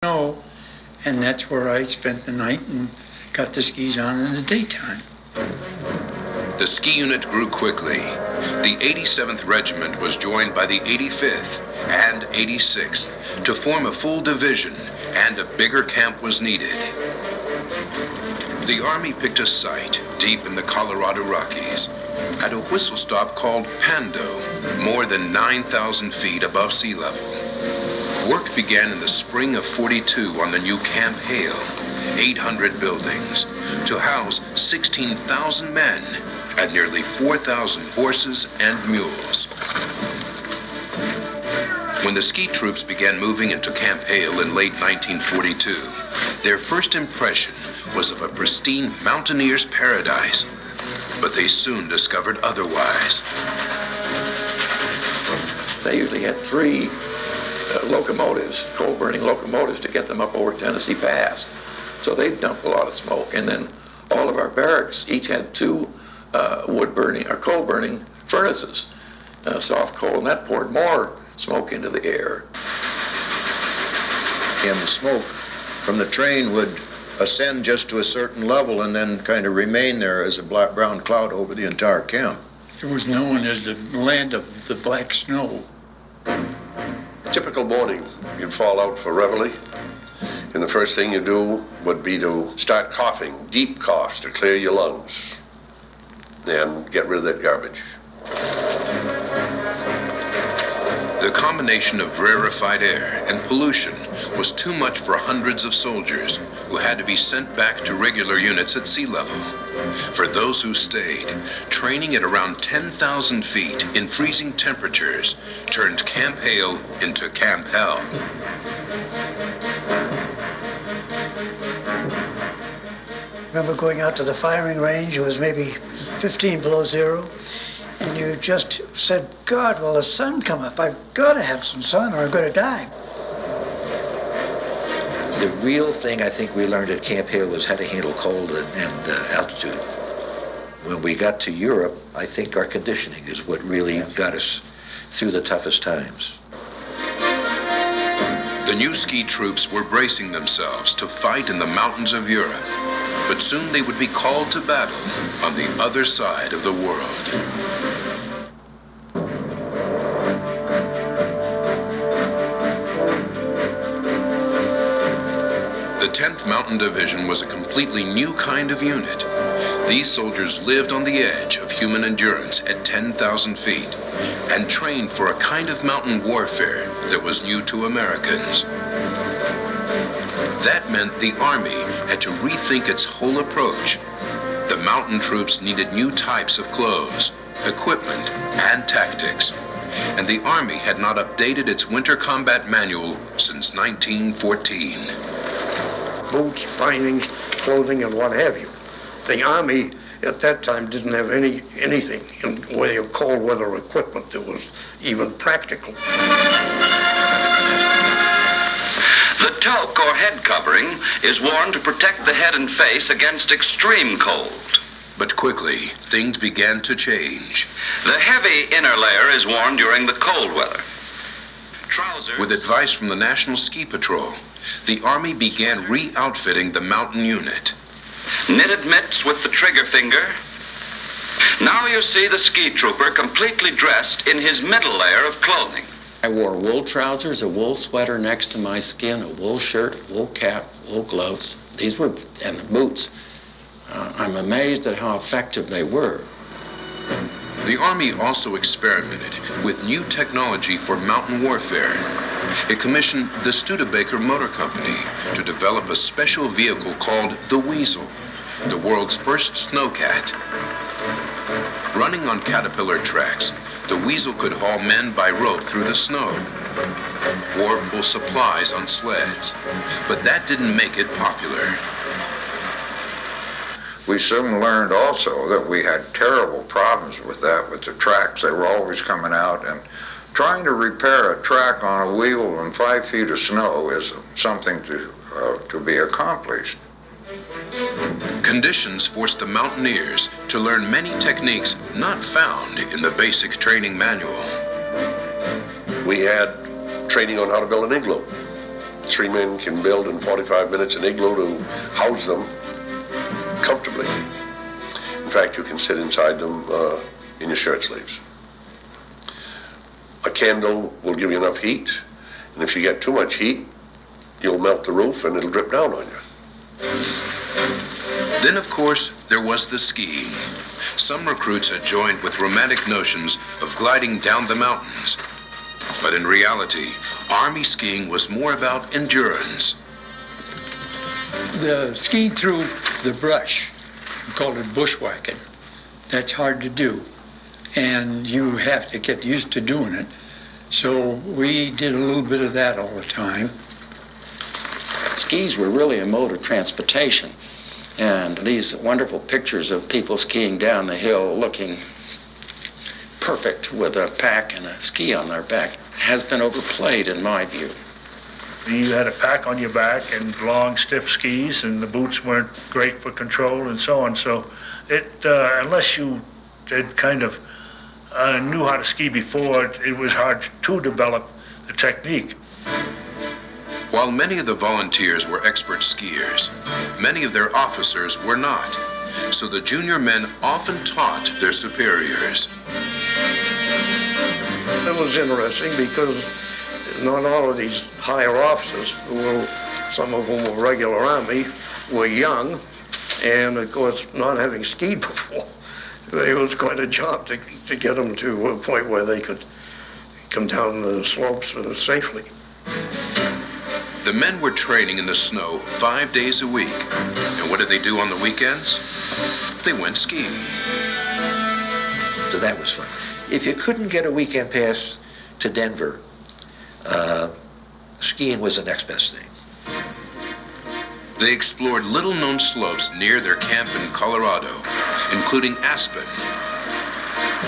snow, and that's where I spent the night and got the skis on in the daytime. The ski unit grew quickly. The 87th Regiment was joined by the 85th and 86th to form a full division, and a bigger camp was needed. The Army picked a site deep in the Colorado Rockies at a whistle stop called Pando, more than 9,000 feet above sea level. Work began in the spring of '42 on the new Camp Hale, 800 buildings, to house 16,000 men and nearly 4,000 horses and mules. When the ski troops began moving into Camp Hale in late 1942, their first impression was of a pristine mountaineer's paradise, but they soon discovered otherwise. They usually had three locomotives, coal-burning locomotives, to get them up over Tennessee Pass. So they'd dump a lot of smoke, and then all of our barracks each had two wood-burning or coal-burning furnaces, soft coal, and that poured more smoke into the air. And the smoke from the train would ascend just to a certain level and then kind of remain there as a brown cloud over the entire camp. It was known as the land of the black snow. Typical morning, you'd fall out for reveille, and the first thing you do would be to start coughing, deep coughs to clear your lungs and get rid of that garbage. The combination of rarefied air and pollution was too much for hundreds of soldiers who had to be sent back to regular units at sea level. For those who stayed, training at around 10,000 feet in freezing temperatures turned Camp Hale into Camp Hell. Remember going out to the firing range, it was maybe 15 below zero, and you just said, God, will the sun come up? I've got to have some sun or I'm going to die. The real thing I think we learned at Camp Hale was how to handle cold and altitude. When we got to Europe, I think our conditioning is what really got us through the toughest times. The new ski troops were bracing themselves to fight in the mountains of Europe, but soon they would be called to battle on the other side of the world. The 10th Mountain Division was a completely new kind of unit. These soldiers lived on the edge of human endurance at 10,000 feet and trained for a kind of mountain warfare that was new to Americans. That meant the Army had to rethink its whole approach. The mountain troops needed new types of clothes, equipment, and tactics. And the Army had not updated its winter combat manual since 1914. Boots, bindings, clothing, and what have you. The Army at that time didn't have anything in the way of cold weather equipment that was even practical. The toque, or head covering, is worn to protect the head and face against extreme cold. But quickly, things began to change. The heavy inner layer is worn during the cold weather. Trousers. With advice from the National Ski Patrol, the Army began re-outfitting the mountain unit. Knitted mitts with the trigger finger. Now you see the ski trooper completely dressed in his middle layer of clothing. I wore wool trousers, a wool sweater next to my skin, a wool shirt, wool cap, wool gloves. And the boots. I'm amazed at how effective they were. The Army also experimented with new technology for mountain warfare. It commissioned the Studebaker Motor Company to develop a special vehicle called the Weasel, the world's first snowcat. Running on Caterpillar tracks, the Weasel could haul men by rope through the snow or pull supplies on sleds, but that didn't make it popular. We soon learned also that we had terrible problems with that, with the tracks. They were always coming out, and trying to repair a track on a wheel in 5 feet of snow is something to be accomplished. Conditions forced the mountaineers to learn many techniques not found in the basic training manual. We had training on how to build an igloo. 3 men can build in 45 minutes an igloo to house them comfortably. In fact, you can sit inside them in your shirt sleeves. A candle will give you enough heat, and if you get too much heat, you'll melt the roof and it'll drip down on you. Then, of course, there was the skiing. Some recruits had joined with romantic notions of gliding down the mountains. But in reality, Army skiing was more about endurance. The skiing through the brush, we called it bushwhacking. That's hard to do, and you have to get used to doing it. So we did a little bit of that all the time. Skis were really a mode of transportation, and these wonderful pictures of people skiing down the hill looking perfect with a pack and a ski on their back has been overplayed in my view. You had a pack on your back and long, stiff skis, and the boots weren't great for control and so on. So unless you did kind of knew how to ski before, it was hard to develop the technique. While many of the volunteers were expert skiers, many of their officers were not. So the junior men often taught their superiors. It was interesting because not all of these higher officers, some of whom were regular Army, were young, and of course not having skied before, it was quite a job to get them to a point where they could come down the slopes safely. The men were training in the snow 5 days a week. And what did they do on the weekends? They went skiing. So that was fun. If you couldn't get a weekend pass to Denver, skiing was the next best thing. They explored little-known slopes near their camp in Colorado, including Aspen.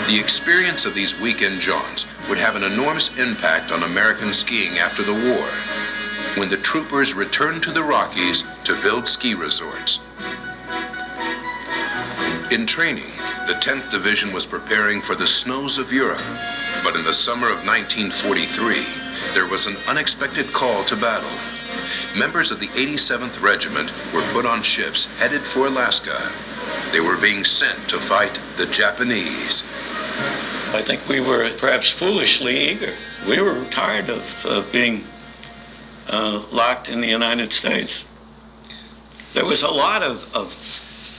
The experience of these weekend jaunts would have an enormous impact on American skiing after the war, when the troopers returned to the Rockies to build ski resorts. In training, the 10th Division was preparing for the snows of Europe, but in the summer of 1943, there was an unexpected call to battle. Members of the 87th Regiment were put on ships headed for Alaska. They were being sent to fight the Japanese. I think we were perhaps foolishly eager. We were tired of being locked in the United States. There was a lot of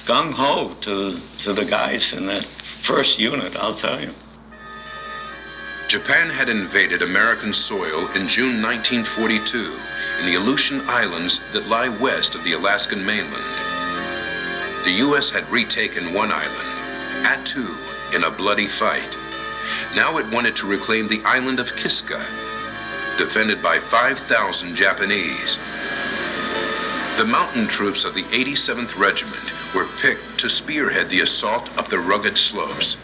gung-ho to the guys in that first unit, I'll tell you. Japan had invaded American soil in June 1942 in the Aleutian Islands that lie west of the Alaskan mainland. The U.S. had retaken one island, Attu, in a bloody fight. Now it wanted to reclaim the island of Kiska, defended by 5,000 Japanese. The mountain troops of the 87th Regiment were picked to spearhead the assault up the rugged slopes.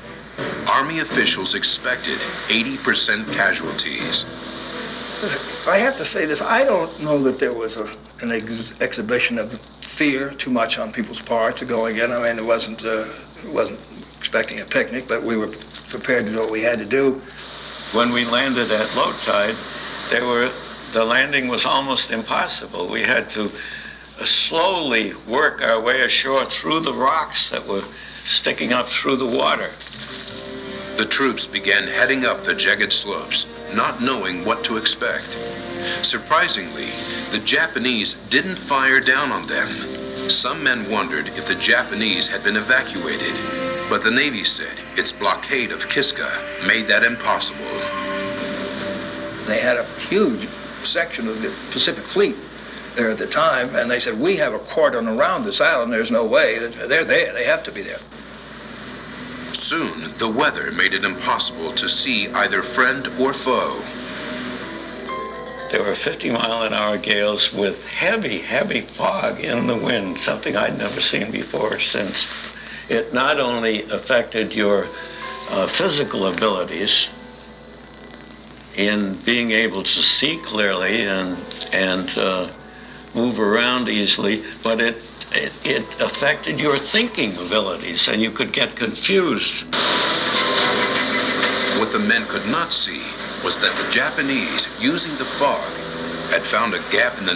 Army officials expected 80% casualties. I have to say this, I don't know that there was an exhibition of fear too much on people's part to go again. I mean, it wasn't expecting a picnic, but we were prepared to do what we had to do. When we landed at low tide, the landing was almost impossible. We had to slowly work our way ashore through the rocks that were sticking up through the water. The troops began heading up the jagged slopes, not knowing what to expect. Surprisingly, the Japanese didn't fire down on them. Some men wondered if the Japanese had been evacuated, but the Navy said its blockade of Kiska made that impossible. They had a huge section of the Pacific Fleet there at the time, and they said, we have a cordon around this island, there's no way. They're there, they have to be there. Soon, the weather made it impossible to see either friend or foe. There were 50-mile-an-hour gales with heavy, heavy fog in the wind, something I'd never seen before or since. It not only affected your physical abilities in being able to see clearly and move around easily, but it affected your thinking abilities, and you could get confused. What the men could not see was that the Japanese, using the fog, had found a gap in the